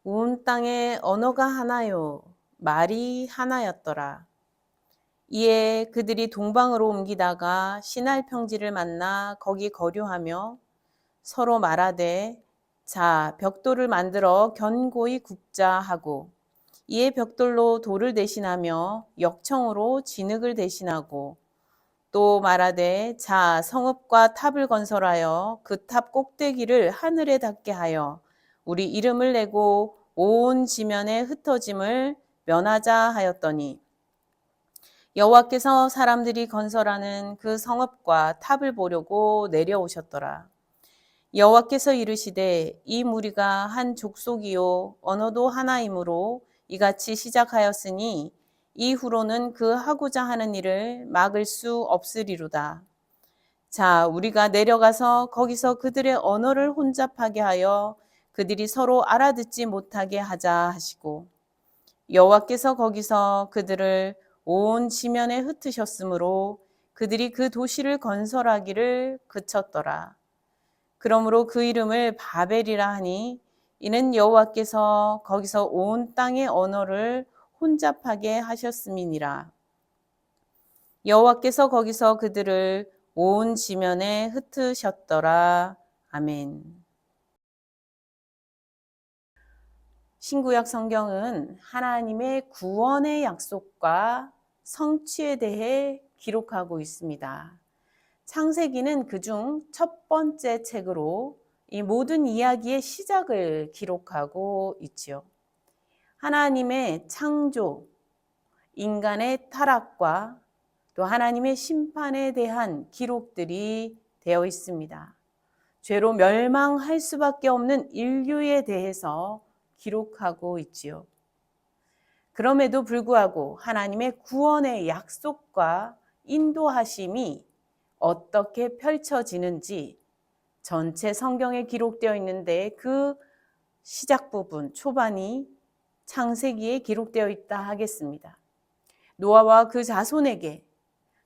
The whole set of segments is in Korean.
온 땅에 언어가 하나요, 말이 하나였더라. 이에 그들이 동방으로 옮기다가 시날 평지를 만나 거기 거류하며 서로 말하되, 자, 벽돌을 만들어 견고히 굽자 하고, 이에 벽돌로 돌을 대신하며 역청으로 진흙을 대신하고, 또 말하되, 자, 성읍과 탑을 건설하여 그 탑 꼭대기를 하늘에 닿게 하여 우리 이름을 내고 온 지면에 흩어짐을 면하자 하였더니, 여호와께서 사람들이 건설하는 그 성읍과 탑을 보려고 내려오셨더라. 여호와께서 이르시되, 이 무리가 한 족속이요 언어도 하나이므로 이같이 시작하였으니 이후로는 그 하고자 하는 일을 막을 수 없으리로다. 자, 우리가 내려가서 거기서 그들의 언어를 혼잡하게 하여 그들이 서로 알아듣지 못하게 하자 하시고, 여호와께서 거기서 그들을 온 지면에 흩으셨으므로 그들이 그 도시를 건설하기를 그쳤더라. 그러므로 그 이름을 바벨이라 하니, 이는 여호와께서 거기서 온 땅의 언어를 혼잡하게 하셨음이니라. 여호와께서 거기서 그들을 온 지면에 흩으셨더라. 아멘. 신구약 성경은 하나님의 구원의 약속과 성취에 대해 기록하고 있습니다. 창세기는 그중 첫 번째 책으로 이 모든 이야기의 시작을 기록하고 있지요. 하나님의 창조, 인간의 타락과 또 하나님의 심판에 대한 기록들이 되어 있습니다. 죄로 멸망할 수밖에 없는 인류에 대해서 기록하고 있지요. 그럼에도 불구하고 하나님의 구원의 약속과 인도하심이 어떻게 펼쳐지는지 전체 성경에 기록되어 있는데, 그 시작 부분, 초반이 창세기에 기록되어 있다 하겠습니다. 노아와 그 자손에게,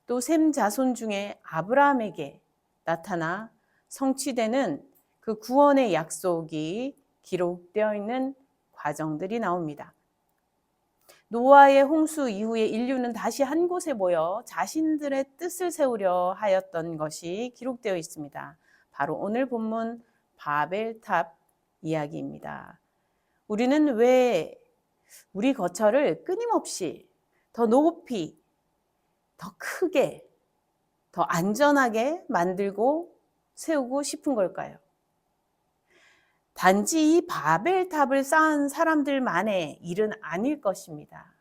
또 셈 자손 중에 아브라함에게 나타나 성취되는 그 구원의 약속이 기록되어 있는 과정들이 나옵니다. 노아의 홍수 이후에 인류는 다시 한 곳에 모여 자신들의 뜻을 세우려 하였던 것이 기록되어 있습니다. 바로 오늘 본문 바벨탑 이야기입니다. 우리는 왜 우리 거처를 끊임없이 더 높이, 더 크게, 더 안전하게 만들고 세우고 싶은 걸까요? 단지 이 바벨탑을 쌓은 사람들만의 일은 아닐 것입니다.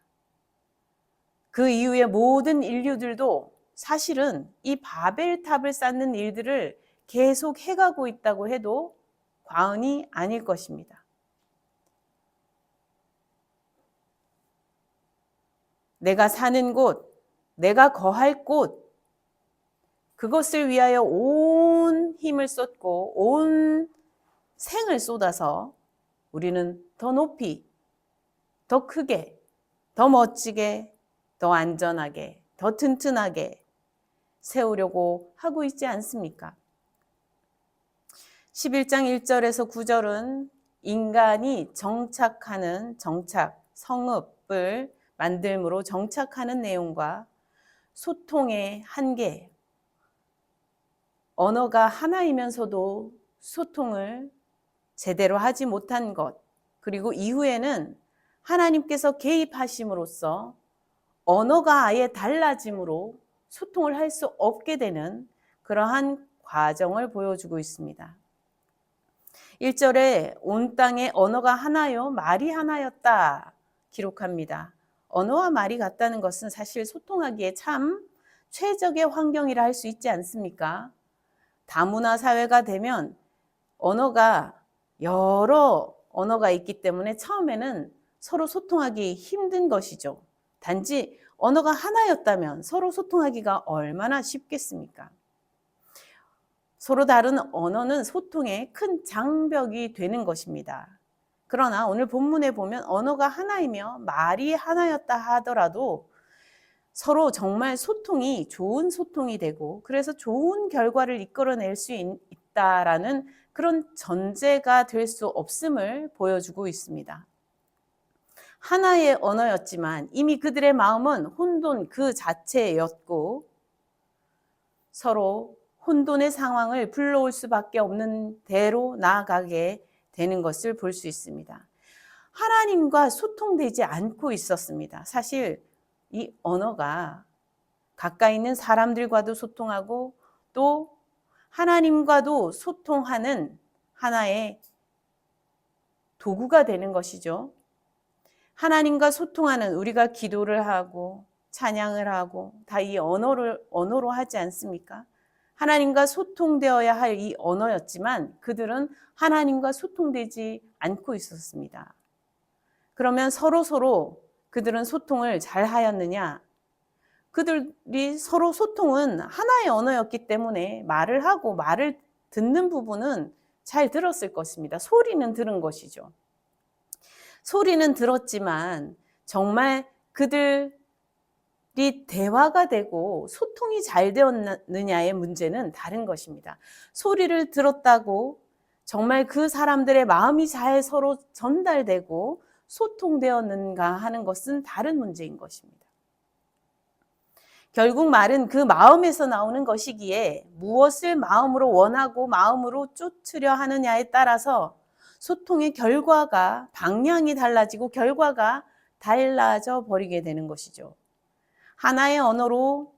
그 이후에 모든 인류들도 사실은 이 바벨탑을 쌓는 일들을 계속 해가고 있다고 해도 과언이 아닐 것입니다. 내가 사는 곳, 내가 거할 곳, 그것을 위하여 온 힘을 쏟고 온 생을 쏟아서 우리는 더 높이, 더 크게, 더 멋지게, 더 안전하게, 더 튼튼하게 세우려고 하고 있지 않습니까? 11장 1절에서 9절은 인간이 정착하는 성읍을 만들므로 정착하는 내용과 소통의 한계, 언어가 하나이면서도 소통을 제대로 하지 못한 것, 그리고 이후에는 하나님께서 개입하심으로써 언어가 아예 달라짐으로 소통을 할 수 없게 되는 그러한 과정을 보여주고 있습니다. 1절에 온 땅에 언어가 하나요, 말이 하나였다 기록합니다. 언어와 말이 같다는 것은 사실 소통하기에 참 최적의 환경이라 할 수 있지 않습니까? 다문화 사회가 되면 언어가 여러 언어가 있기 때문에 처음에는 서로 소통하기 힘든 것이죠. 단지 언어가 하나였다면 서로 소통하기가 얼마나 쉽겠습니까? 서로 다른 언어는 소통의 큰 장벽이 되는 것입니다. 그러나 오늘 본문에 보면 언어가 하나이며 말이 하나였다 하더라도 서로 정말 소통이 좋은 소통이 되고, 그래서 좋은 결과를 이끌어낼 수 있다라는 그런 전제가 될 수 없음을 보여주고 있습니다. 하나의 언어였지만 이미 그들의 마음은 혼돈 그 자체였고 서로 혼돈의 상황을 불러올 수밖에 없는 대로 나아가게 되는 것을 볼 수 있습니다. 하나님과 소통되지 않고 있었습니다. 사실 이 언어가 가까이 있는 사람들과도 소통하고 또 하나님과도 소통하는 하나의 도구가 되는 것이죠. 하나님과 소통하는 우리가 기도를 하고 찬양을 하고 다 이 언어로 하지 않습니까? 하나님과 소통되어야 할 이 언어였지만 그들은 하나님과 소통되지 않고 있었습니다. 그러면 서로 그들은 소통을 잘 하였느냐? 그들이 서로 소통은 하나의 언어였기 때문에 말을 하고 말을 듣는 부분은 잘 들었을 것입니다. 소리는 들은 것이죠. 소리는 들었지만 정말 그들이 대화가 되고 소통이 잘 되었느냐의 문제는 다른 것입니다. 소리를 들었다고 정말 그 사람들의 마음이 잘 서로 전달되고 소통되었는가 하는 것은 다른 문제인 것입니다. 결국 말은 그 마음에서 나오는 것이기에 무엇을 마음으로 원하고 마음으로 쫓으려 하느냐에 따라서 소통의 결과가 방향이 달라지고 결과가 달라져 버리게 되는 것이죠. 하나의 언어로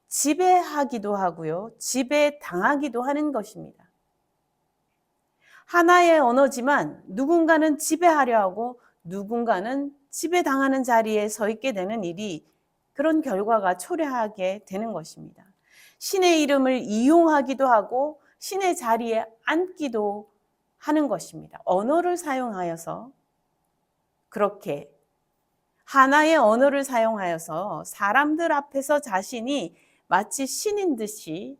지배하기도 하고요. 지배당하기도 하는 것입니다. 하나의 언어지만 누군가는 지배하려 하고 누군가는 지배당하는 자리에 서 있게 되는 일이 그런 결과가 초래하게 되는 것입니다. 신의 이름을 이용하기도 하고 신의 자리에 앉기도 하는 것입니다. 언어를 사용하여서 그렇게 하나의 언어를 사용하여서 사람들 앞에서 자신이 마치 신인 듯이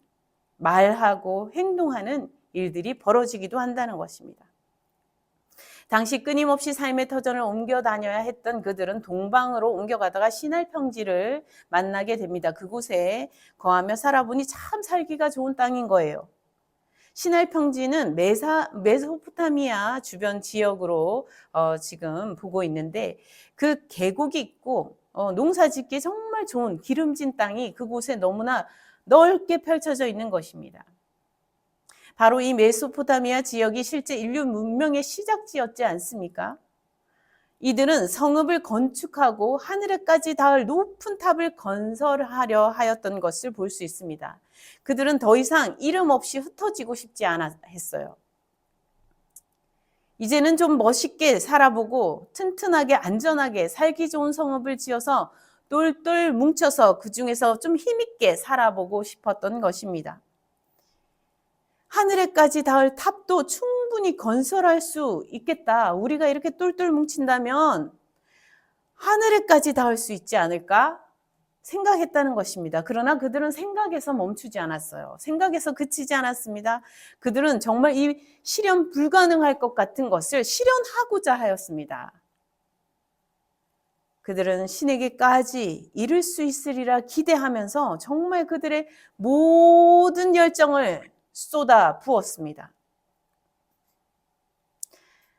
말하고 행동하는 일들이 벌어지기도 한다는 것입니다. 당시 끊임없이 삶의 터전을 옮겨 다녀야 했던 그들은 동방으로 옮겨가다가 시날평지를 만나게 됩니다. 그곳에 거하며 살아보니 참 살기가 좋은 땅인 거예요. 시날평지는 메소포타미아 주변 지역으로 지금 보고 있는데 그 계곡이 있고 농사짓기 정말 좋은 기름진 땅이 그곳에 너무나 넓게 펼쳐져 있는 것입니다. 바로 이 메소포타미아 지역이 실제 인류 문명의 시작지였지 않습니까? 이들은 성읍을 건축하고 하늘에까지 닿을 높은 탑을 건설하려 하였던 것을 볼 수 있습니다. 그들은 더 이상 이름 없이 흩어지고 싶지 않아 했어요. 이제는 좀 멋있게 살아보고 튼튼하게 안전하게 살기 좋은 성읍을 지어서 똘똘 뭉쳐서 그 중에서 좀 힘있게 살아보고 싶었던 것입니다. 하늘에까지 닿을 탑도 충분히 건설할 수 있겠다. 우리가 이렇게 똘똘 뭉친다면 하늘에까지 닿을 수 있지 않을까? 생각했다는 것입니다. 그러나 그들은 생각에서 멈추지 않았어요. 생각에서 그치지 않았습니다. 그들은 정말 이 실현 불가능할 것 같은 것을 실현하고자 하였습니다. 그들은 신에게까지 이룰 수 있으리라 기대하면서 정말 그들의 모든 열정을 쏟아 부었습니다.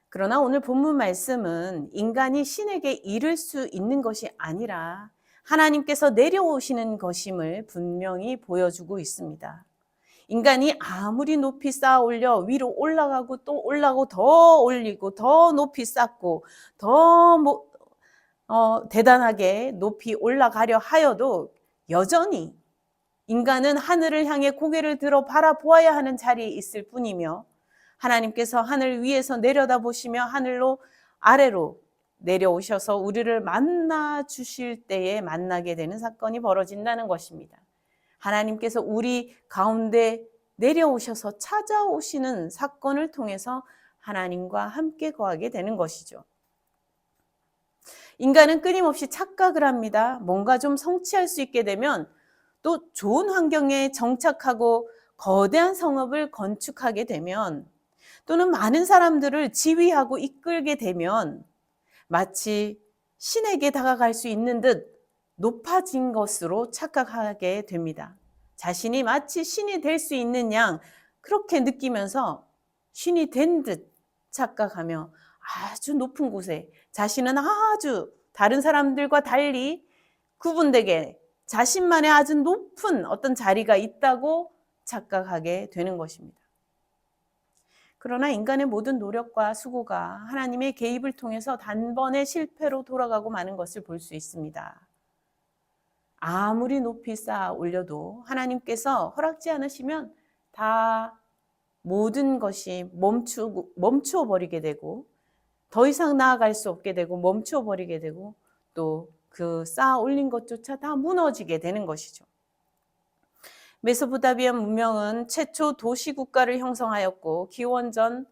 그러나 오늘 본문 말씀은 인간이 신에게 이를 수 있는 것이 아니라 하나님께서 내려오시는 것임을 분명히 보여주고 있습니다. 인간이 아무리 높이 쌓아 올려 위로 올라가고 또 올라가고 더 올리고 더 높이 쌓고 더 대단하게 높이 올라가려 하여도 여전히 인간은 하늘을 향해 고개를 들어 바라보아야 하는 자리에 있을 뿐이며 하나님께서 하늘 위에서 내려다보시며 하늘로 아래로 내려오셔서 우리를 만나 주실 때에 만나게 되는 사건이 벌어진다는 것입니다. 하나님께서 우리 가운데 내려오셔서 찾아오시는 사건을 통해서 하나님과 함께 거하게 되는 것이죠. 인간은 끊임없이 착각을 합니다. 뭔가 좀 성취할 수 있게 되면 또 좋은 환경에 정착하고 거대한 성읍을 건축하게 되면 또는 많은 사람들을 지휘하고 이끌게 되면 마치 신에게 다가갈 수 있는 듯 높아진 것으로 착각하게 됩니다. 자신이 마치 신이 될 수 있는 양 그렇게 느끼면서 신이 된 듯 착각하며 아주 높은 곳에 자신은 아주 다른 사람들과 달리 구분되게 자신만의 아주 높은 어떤 자리가 있다고 착각하게 되는 것입니다. 그러나 인간의 모든 노력과 수고가 하나님의 개입을 통해서 단번에 실패로 돌아가고 마는 것을 볼 수 있습니다. 아무리 높이 쌓아 올려도 하나님께서 허락지 않으시면 다 모든 것이 멈추어 버리게 되고 더 이상 나아갈 수 없게 되고 멈추어 버리게 되고 또 그 쌓아 올린 것조차 다 무너지게 되는 것이죠. 메소포타미아 문명은 최초 도시 국가를 형성하였고 기원전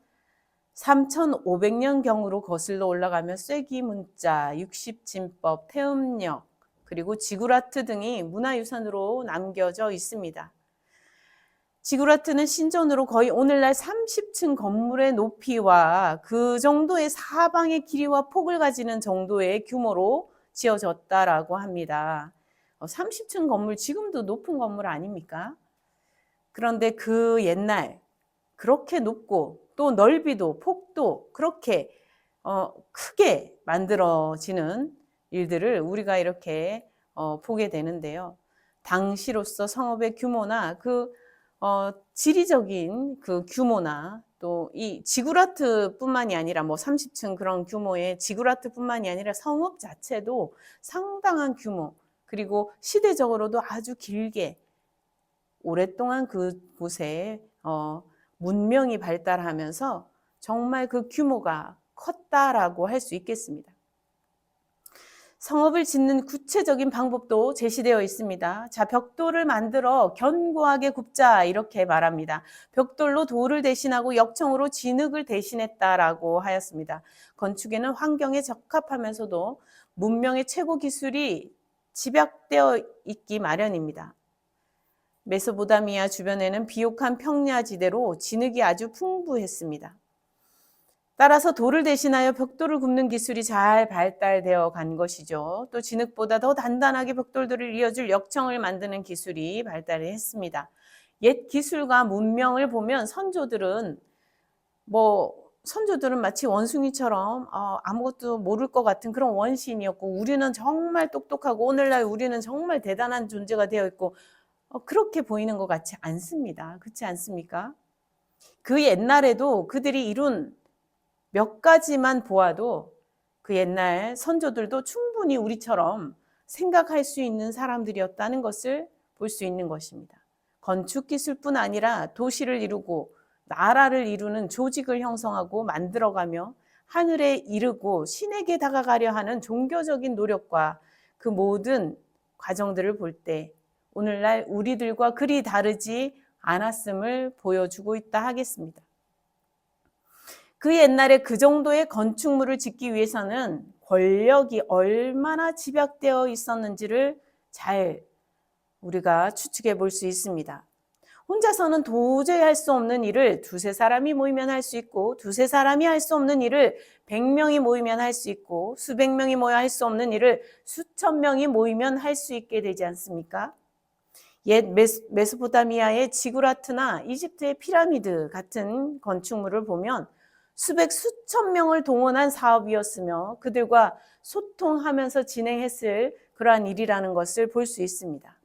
3500년경으로 거슬러 올라가며 쐐기 문자, 60진법, 태음력, 그리고 지구라트 등이 문화유산으로 남겨져 있습니다. 지구라트는 신전으로 거의 오늘날 30층 건물의 높이와 그 정도의 사방의 길이와 폭을 가지는 정도의 규모로 지어졌다라고 합니다. 30층 건물, 지금도 높은 건물 아닙니까? 그런데 그 옛날 그렇게 높고 또 넓이도 폭도 그렇게 크게 만들어지는 일들을 우리가 이렇게 보게 되는데요. 당시로서 성읍의 규모나 그 지리적인 그 규모나 또 이 지구라트뿐만이 아니라 뭐 30층 그런 규모의 지구라트뿐만이 아니라 성읍 자체도 상당한 규모, 그리고 시대적으로도 아주 길게 오랫동안 그곳에 문명이 발달하면서 정말 그 규모가 컸다라고 할 수 있겠습니다. 성읍을 짓는 구체적인 방법도 제시되어 있습니다. 자, 벽돌을 만들어 견고하게 굽자 이렇게 말합니다. 벽돌로 돌을 대신하고 역청으로 진흙을 대신했다라고 하였습니다. 건축에는 환경에 적합하면서도 문명의 최고 기술이 집약되어 있기 마련입니다. 메소포타미아 주변에는 비옥한 평야지대로 진흙이 아주 풍부했습니다. 따라서 돌을 대신하여 벽돌을 굽는 기술이 잘 발달되어 간 것이죠. 또 진흙보다 더 단단하게 벽돌들을 이어줄 역청을 만드는 기술이 발달했습니다. 옛 기술과 문명을 보면 선조들은 마치 원숭이처럼 아무것도 모를 것 같은 그런 원시인이었고, 우리는 정말 똑똑하고 오늘날 우리는 정말 대단한 존재가 되어 있고 그렇게 보이는 것 같지 않습니다. 그렇지 않습니까? 그 옛날에도 그들이 이룬 몇 가지만 보아도 그 옛날 선조들도 충분히 우리처럼 생각할 수 있는 사람들이었다는 것을 볼 수 있는 것입니다. 건축 기술뿐 아니라 도시를 이루고 나라를 이루는 조직을 형성하고 만들어가며 하늘에 이르고 신에게 다가가려 하는 종교적인 노력과 그 모든 과정들을 볼 때 오늘날 우리들과 그리 다르지 않았음을 보여주고 있다 하겠습니다. 그 옛날에 그 정도의 건축물을 짓기 위해서는 권력이 얼마나 집약되어 있었는지를 잘 우리가 추측해 볼 수 있습니다. 혼자서는 도저히 할 수 없는 일을 두세 사람이 모이면 할 수 있고, 두세 사람이 할 수 없는 일을 100명이 모이면 할 수 있고, 수백 명이 모여 할 수 없는 일을 수천 명이 모이면 할 수 있게 되지 않습니까? 옛 메소포타미아의 지구라트나 이집트의 피라미드 같은 건축물을 보면 수백 수천 명을 동원한 사업이었으며 그들과 소통하면서 진행했을 그러한 일이라는 것을 볼 수 있습니다.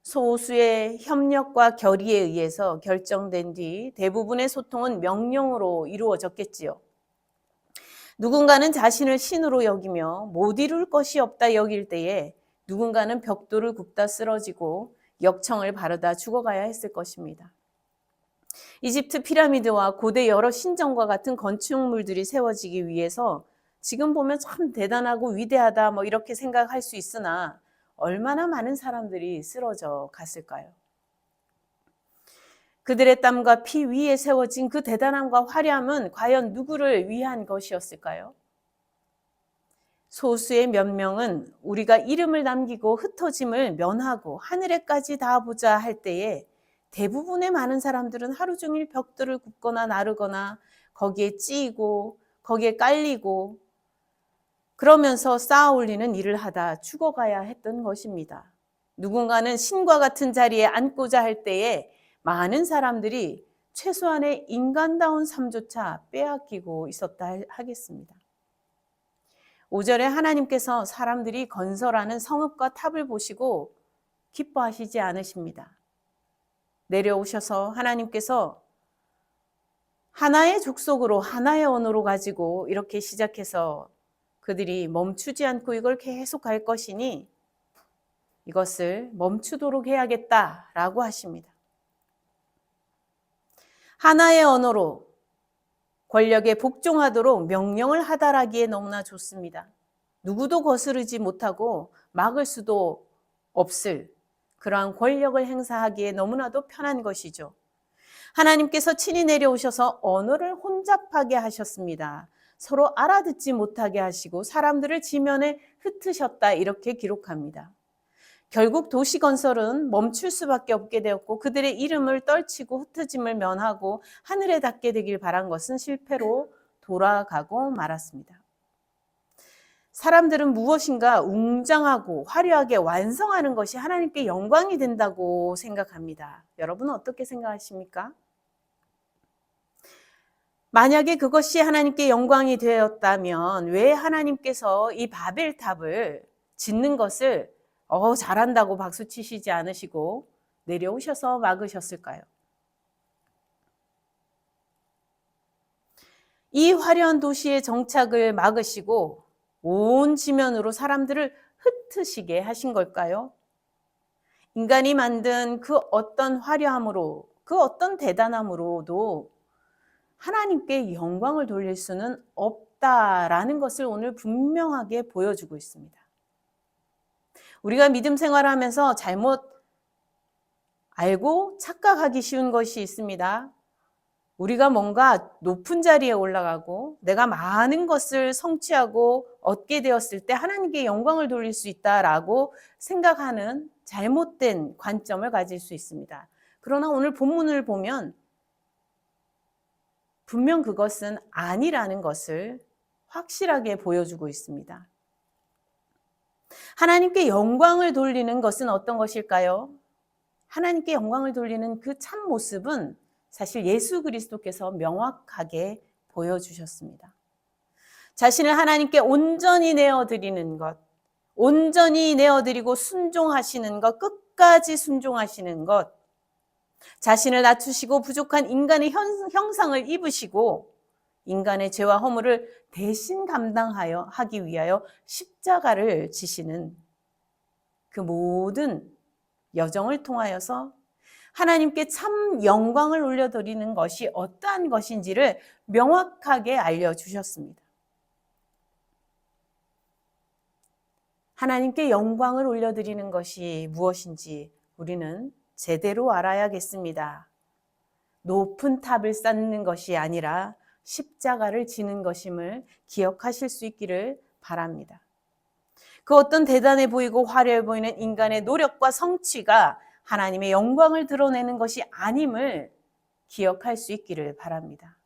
소수의 협력과 결의에 의해서 결정된 뒤 대부분의 소통은 명령으로 이루어졌겠지요. 누군가는 자신을 신으로 여기며 못 이룰 것이 없다 여길 때에 누군가는 벽돌을 굽다 쓰러지고 역청을 바르다 죽어가야 했을 것입니다. 이집트 피라미드와 고대 여러 신전과 같은 건축물들이 세워지기 위해서 지금 보면 참 대단하고 위대하다 이렇게 생각할 수 있으나 얼마나 많은 사람들이 쓰러져 갔을까요? 그들의 땀과 피 위에 세워진 그 대단함과 화려함은 과연 누구를 위한 것이었을까요? 소수의 몇 명은 우리가 이름을 남기고 흩어짐을 면하고 하늘에까지 닿아보자 할 때에 대부분의 많은 사람들은 하루 종일 벽돌을 굽거나 나르거나 거기에 찌고 거기에 깔리고 그러면서 쌓아 올리는 일을 하다 죽어가야 했던 것입니다. 누군가는 신과 같은 자리에 앉고자 할 때에 많은 사람들이 최소한의 인간다운 삶조차 빼앗기고 있었다 하겠습니다. 5절에 하나님께서 사람들이 건설하는 성읍과 탑을 보시고 기뻐하시지 않으십니다. 내려오셔서 하나님께서 하나의 족속으로 하나의 언어로 가지고 이렇게 시작해서 그들이 멈추지 않고 이걸 계속 갈 것이니 이것을 멈추도록 해야겠다라고 하십니다. 하나의 언어로 권력에 복종하도록 명령을 하달하기에 너무나 좋습니다. 누구도 거스르지 못하고 막을 수도 없을 그러한 권력을 행사하기에 너무나도 편한 것이죠. 하나님께서 친히 내려오셔서 언어를 혼잡하게 하셨습니다. 서로 알아듣지 못하게 하시고 사람들을 지면에 흩으셨다 이렇게 기록합니다. 결국 도시 건설은 멈출 수밖에 없게 되었고 그들의 이름을 떨치고 흩어짐을 면하고 하늘에 닿게 되길 바란 것은 실패로 돌아가고 말았습니다. 사람들은 무엇인가 웅장하고 화려하게 완성하는 것이 하나님께 영광이 된다고 생각합니다. 여러분은 어떻게 생각하십니까? 만약에 그것이 하나님께 영광이 되었다면 왜 하나님께서 이 바벨탑을 짓는 것을 잘한다고 박수 치시지 않으시고 내려오셔서 막으셨을까요? 이 화려한 도시의 정착을 막으시고 온 지면으로 사람들을 흩으시게 하신 걸까요? 인간이 만든 그 어떤 화려함으로, 그 어떤 대단함으로도 하나님께 영광을 돌릴 수는 없다라는 것을 오늘 분명하게 보여주고 있습니다. 우리가 믿음 생활하면서 잘못 알고 착각하기 쉬운 것이 있습니다. 우리가 뭔가 높은 자리에 올라가고 내가 많은 것을 성취하고 얻게 되었을 때 하나님께 영광을 돌릴 수 있다라고 생각하는 잘못된 관점을 가질 수 있습니다. 그러나 오늘 본문을 보면 분명 그것은 아니라는 것을 확실하게 보여주고 있습니다. 하나님께 영광을 돌리는 것은 어떤 것일까요? 하나님께 영광을 돌리는 그 참 모습은 사실 예수 그리스도께서 명확하게 보여주셨습니다. 자신을 하나님께 온전히 내어드리는 것, 온전히 내어드리고 순종하시는 것, 끝까지 순종하시는 것, 자신을 낮추시고 부족한 인간의 형상을 입으시고 인간의 죄와 허물을 대신 감당하여 하기 위하여 십자가를 지시는 그 모든 여정을 통하여서 하나님께 참 영광을 올려드리는 것이 어떠한 것인지를 명확하게 알려주셨습니다. 하나님께 영광을 올려드리는 것이 무엇인지 우리는 제대로 알아야겠습니다. 높은 탑을 쌓는 것이 아니라 십자가를 지는 것임을 기억하실 수 있기를 바랍니다. 그 어떤 대단해 보이고 화려해 보이는 인간의 노력과 성취가 하나님의 영광을 드러내는 것이 아님을 기억할 수 있기를 바랍니다.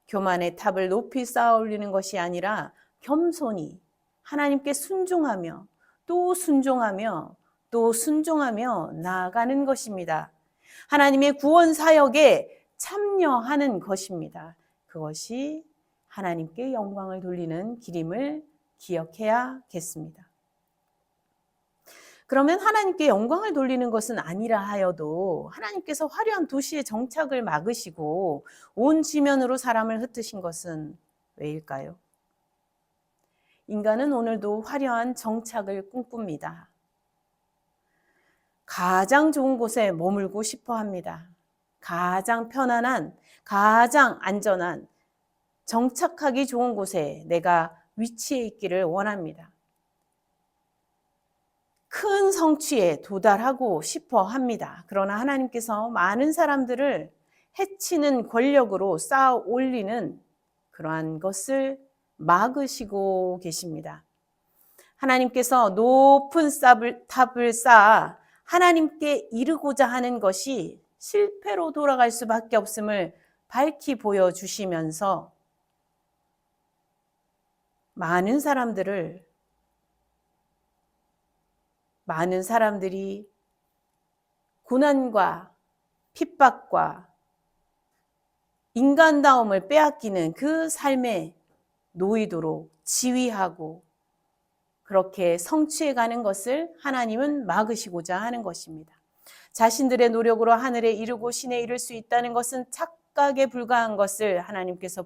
교만의 탑을 높이 쌓아 올리는 것이 아니라 겸손히 하나님께 순종하며 또 순종하며 또 순종하며 나아가는 것입니다. 하나님의 구원 사역에 참여하는 것입니다. 그것이 하나님께 영광을 돌리는 길임을 기억해야겠습니다. 그러면 하나님께 영광을 돌리는 것은 아니라 하여도 하나님께서 화려한 도시의 정착을 막으시고 온 지면으로 사람을 흩으신 것은 왜일까요? 인간은 오늘도 화려한 정착을 꿈꿉니다. 가장 좋은 곳에 머물고 싶어 합니다. 가장 편안한, 가장 안전한, 정착하기 좋은 곳에 내가 위치해 있기를 원합니다. 큰 성취에 도달하고 싶어 합니다. 그러나 하나님께서 많은 사람들을 해치는 권력으로 쌓아 올리는 그러한 것을 막으시고 계십니다. 하나님께서 높은 탑을 쌓아 하나님께 이르고자 하는 것이 실패로 돌아갈 수밖에 없음을 밝히 보여주시면서 많은 사람들이 고난과 핍박과 인간다움을 빼앗기는 그 삶에 놓이도록 지휘하고 그렇게 성취해가는 것을 하나님은 막으시고자 하는 것입니다. 자신들의 노력으로 하늘에 이르고 신에 이를 수 있다는 것은 착각에 불과한 것을 하나님께서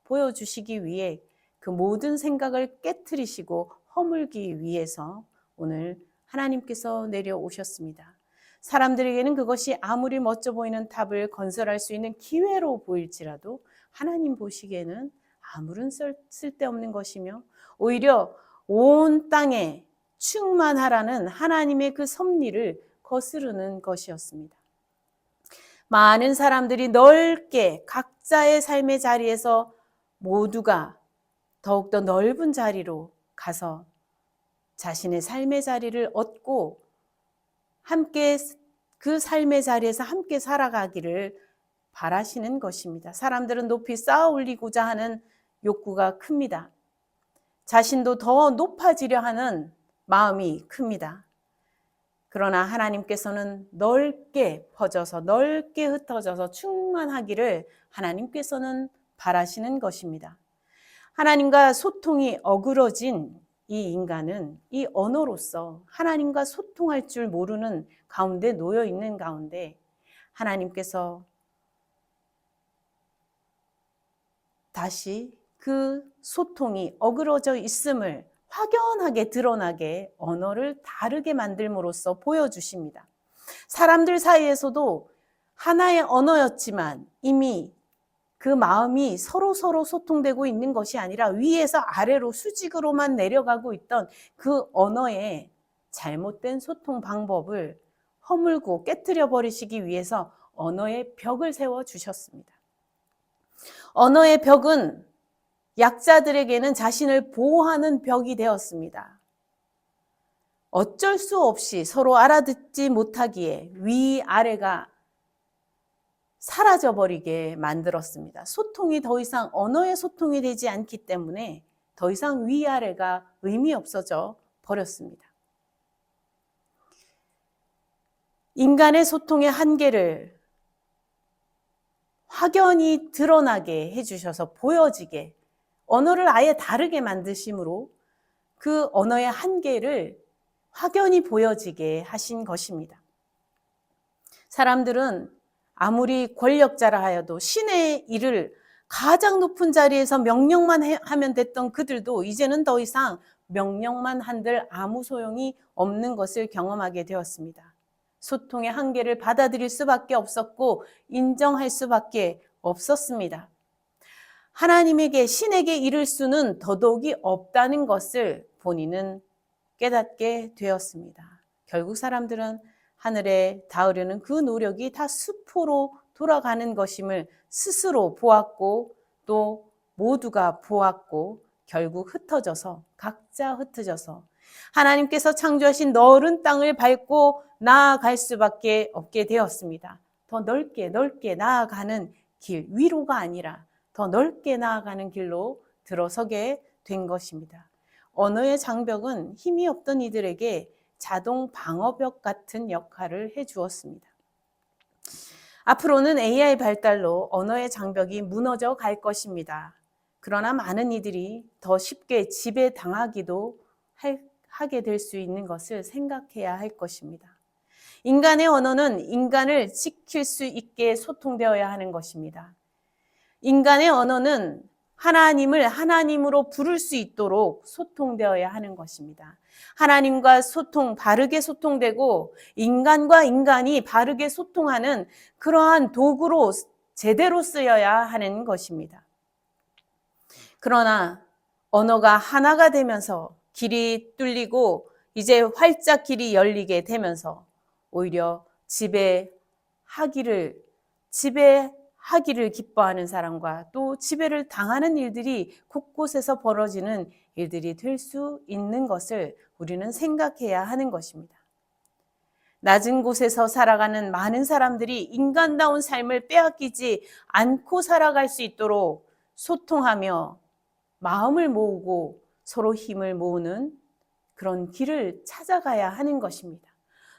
보여주시기 위해 그 모든 생각을 깨트리시고 허물기 위해서 오늘 하나님께서 내려오셨습니다. 사람들에게는 그것이 아무리 멋져 보이는 탑을 건설할 수 있는 기회로 보일지라도 하나님 보시기에는 아무런 쓸데없는 것이며 오히려 온 땅에 충만하라는 하나님의 그 섭리를 거스르는 것이었습니다. 많은 사람들이 넓게 각자의 삶의 자리에서 모두가 더욱더 넓은 자리로 가서 자신의 삶의 자리를 얻고 함께 그 삶의 자리에서 함께 살아가기를 바라시는 것입니다. 사람들은 높이 쌓아 올리고자 하는 욕구가 큽니다. 자신도 더 높아지려 하는 마음이 큽니다. 그러나 하나님께서는 넓게 퍼져서 넓게 흩어져서 충만하기를 하나님께서는 바라시는 것입니다. 하나님과 소통이 어그러진 이 인간은 이 언어로서 하나님과 소통할 줄 모르는 가운데 놓여 있는 가운데 하나님께서 다시 그 소통이 어그러져 있음을 확연하게 드러나게 언어를 다르게 만들므로써 보여주십니다. 사람들 사이에서도 하나의 언어였지만 이미 그 마음이 서로 소통되고 있는 것이 아니라 위에서 아래로 수직으로만 내려가고 있던 그 언어의 잘못된 소통 방법을 허물고 깨트려 버리시기 위해서 언어의 벽을 세워 주셨습니다. 언어의 벽은 약자들에게는 자신을 보호하는 벽이 되었습니다. 어쩔 수 없이 서로 알아듣지 못하기에 위아래가 사라져버리게 만들었습니다. 소통이 더 이상 언어의 소통이 되지 않기 때문에 더 이상 위아래가 의미 없어져 버렸습니다. 인간의 소통의 한계를 확연히 드러나게 해주셔서 보여지게 언어를 아예 다르게 만드심으로 그 언어의 한계를 확연히 보여지게 하신 것입니다. 사람들은 아무리 권력자라 하여도 신의 일을 가장 높은 자리에서 명령만 하면 됐던 그들도 이제는 더 이상 명령만 한들 아무 소용이 없는 것을 경험하게 되었습니다. 소통의 한계를 받아들일 수밖에 없었고 인정할 수밖에 없었습니다. 하나님에게 신에게 이를 수는 더더욱이 없다는 것을 본인은 깨닫게 되었습니다. 결국 사람들은 하늘에 닿으려는 그 노력이 다 수포로 돌아가는 것임을 스스로 보았고 또 모두가 보았고 결국 흩어져서 각자 흩어져서 하나님께서 창조하신 넓은 땅을 밟고 나아갈 수밖에 없게 되었습니다. 더 넓게 나아가는 길, 위로가 아니라 더 넓게 나아가는 길로 들어서게 된 것입니다. 언어의 장벽은 힘이 없던 이들에게 자동 방어벽 같은 역할을 해주었습니다. 앞으로는 AI 발달로 언어의 장벽이 무너져 갈 것입니다. 그러나 많은 이들이 더 쉽게 지배당하기도 하게 될 수 있는 것을 생각해야 할 것입니다. 인간의 언어는 인간을 지킬 수 있게 소통되어야 하는 것입니다. 인간의 언어는 하나님을 하나님으로 부를 수 있도록 소통되어야 하는 것입니다. 하나님과 바르게 소통되고 인간과 인간이 바르게 소통하는 그러한 도구로 제대로 쓰여야 하는 것입니다. 그러나 언어가 하나가 되면서 길이 뚫리고 이제 활짝 길이 열리게 되면서 오히려 지배하기를 기뻐하는 사람과 또 지배를 당하는 일들이 곳곳에서 벌어지는 일들이 될 수 있는 것을 우리는 생각해야 하는 것입니다. 낮은 곳에서 살아가는 많은 사람들이 인간다운 삶을 빼앗기지 않고 살아갈 수 있도록 소통하며 마음을 모으고 서로 힘을 모으는 그런 길을 찾아가야 하는 것입니다.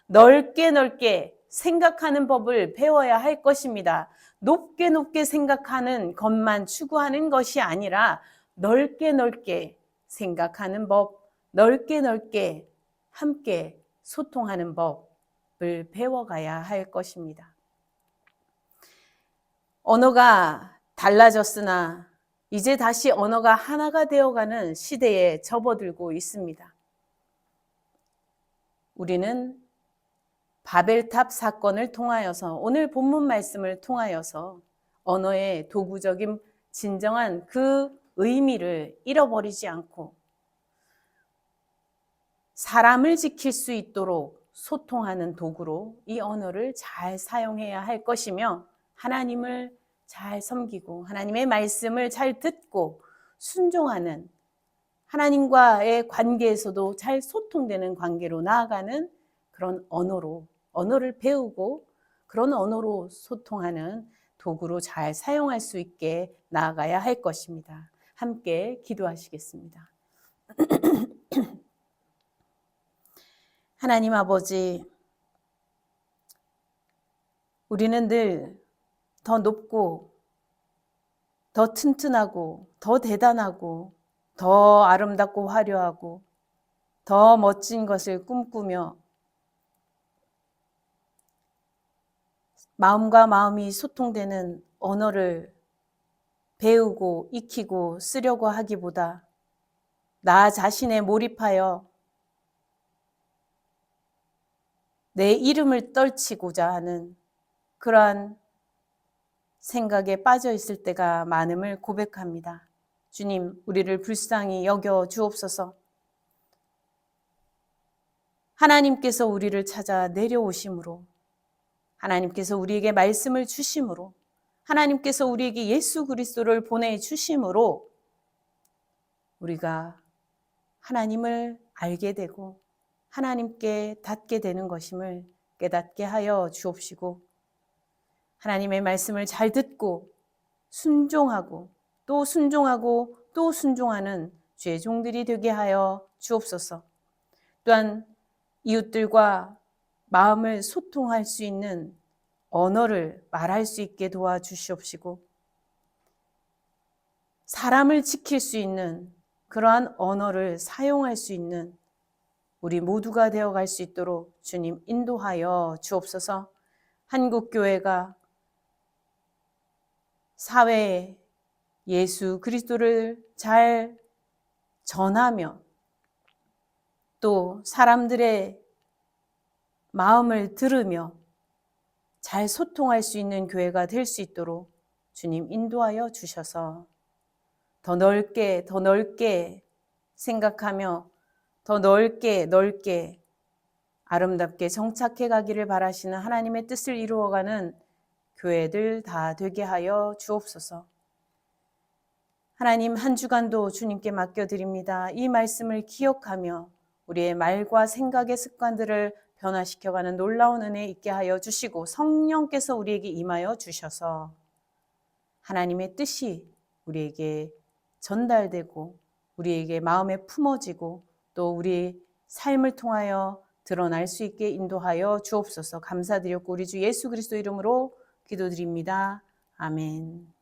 넓게 생각하는 법을 배워야 할 것입니다. 높게 높게 생각하는 것만 추구하는 것이 아니라 넓게 넓게 생각하는 법, 넓게 넓게 함께 소통하는 법을 배워가야 할 것입니다. 언어가 달라졌으나 이제 다시 언어가 하나가 되어가는 시대에 접어들고 있습니다. 우리는 바벨탑 사건을 통하여서, 오늘 본문 말씀을 통하여서 언어의 도구적인 진정한 그 의미를 잃어버리지 않고 사람을 지킬 수 있도록 소통하는 도구로 이 언어를 잘 사용해야 할 것이며, 하나님을 잘 섬기고 하나님의 말씀을 잘 듣고 순종하는, 하나님과의 관계에서도 잘 소통되는 관계로 나아가는 그런 언어를 배우고 그런 언어로 소통하는 도구로 잘 사용할 수 있게 나아가야 할 것입니다. 함께 기도하시겠습니다. 하나님 아버지, 우리는 늘 더 높고 더 튼튼하고 더 대단하고 더 아름답고 화려하고 더 멋진 것을 꿈꾸며 마음과 마음이 소통되는 언어를 배우고 익히고 쓰려고 하기보다 나 자신에 몰입하여 내 이름을 떨치고자 하는 그러한 생각에 빠져 있을 때가 많음을 고백합니다. 주님, 우리를 불쌍히 여겨 주옵소서. 하나님께서 우리를 찾아 내려오심으로, 하나님께서 우리에게 말씀을 주심으로, 하나님께서 우리에게 예수 그리스도를 보내주심으로 우리가 하나님을 알게 되고 하나님께 닿게 되는 것임을 깨닫게 하여 주옵시고, 하나님의 말씀을 잘 듣고 순종하고 또 순종하고 또 순종하는 주의 종들이 되게 하여 주옵소서. 또한 이웃들과 마음을 소통할 수 있는 언어를 말할 수 있게 도와주시옵시고, 사람을 지킬 수 있는 그러한 언어를 사용할 수 있는 우리 모두가 되어갈 수 있도록 주님 인도하여 주옵소서. 한국교회가 사회에 예수 그리스도를 잘 전하며 또 사람들의 마음을 들으며 잘 소통할 수 있는 교회가 될 수 있도록 주님 인도하여 주셔서 더 넓게 생각하며 더 넓게 아름답게 정착해 가기를 바라시는 하나님의 뜻을 이루어가는 교회들 다 되게 하여 주옵소서. 하나님, 한 주간도 주님께 맡겨드립니다. 이 말씀을 기억하며 우리의 말과 생각의 습관들을 변화시켜가는 놀라운 은혜 있게 하여 주시고, 성령께서 우리에게 임하여 주셔서 하나님의 뜻이 우리에게 전달되고 우리에게 마음에 품어지고 또 우리 삶을 통하여 드러날 수 있게 인도하여 주옵소서. 감사드렸고 우리 주 예수 그리스도 이름으로 기도드립니다. 아멘.